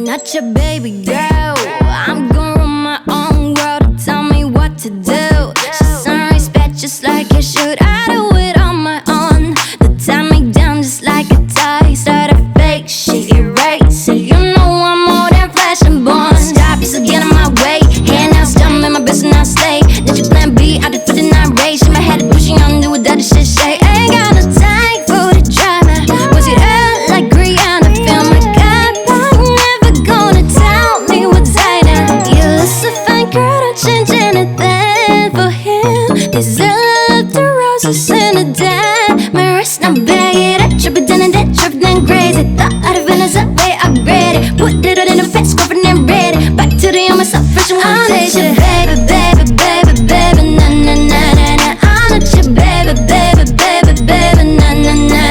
not your baby girl. I'm gonna run my own world. Tell me what to do. She's on respect just like you should. I do it on my own. They tie me down just like a tie. Start a fake, she erase it. You know I'm more than flesh and bone. Stop, you still get in my way. Hand out, stumble in my business, I stay. Did you plan B? I did for the night race. In my head, pushing on, do what that shit say. Ain't got no time for the drama. Was it early like Rihanna? Feel my God, but I'm never gonna tell me what's I know. You look so fine, girl, don't change anything for him. This is love, the roses in the den. My wrist now bag it up, trip it down and that trip then crazy. Thought I'd have been a way upgraded. Put it all in a face, covered and ready. Back to the on myself, fresh and one day. Baby, baby, baby, baby, na na na na na. I'm not your baby, baby, baby, baby, na na na na.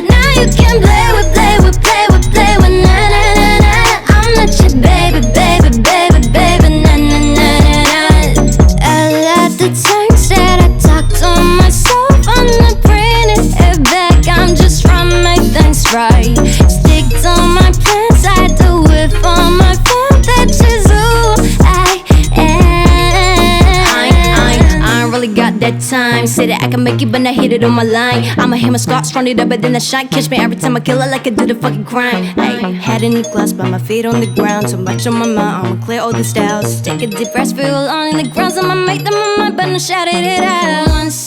Now you can play with, play with, play with, play with, na na na na. I'm not your baby, baby, baby, baby, na na na na. I love the times that I talk to myself. I'm not bringing it back. I'm just trying to make things right. Stick to my plans. I do it for my friend. That's just who I am. I ain't really got that time. Say that I can make it, but not hit it on my line. I'ma hit my scars, run it up, but then I shine. Catch me every time I kill it like I did a fucking crime. Ay, head in the glass, but my feet on the ground. Too much on my mind, I'ma clear all the styles. Take a deep breath, feel on the ground. I'ma make them on my mind, but I'm shouting it out. Once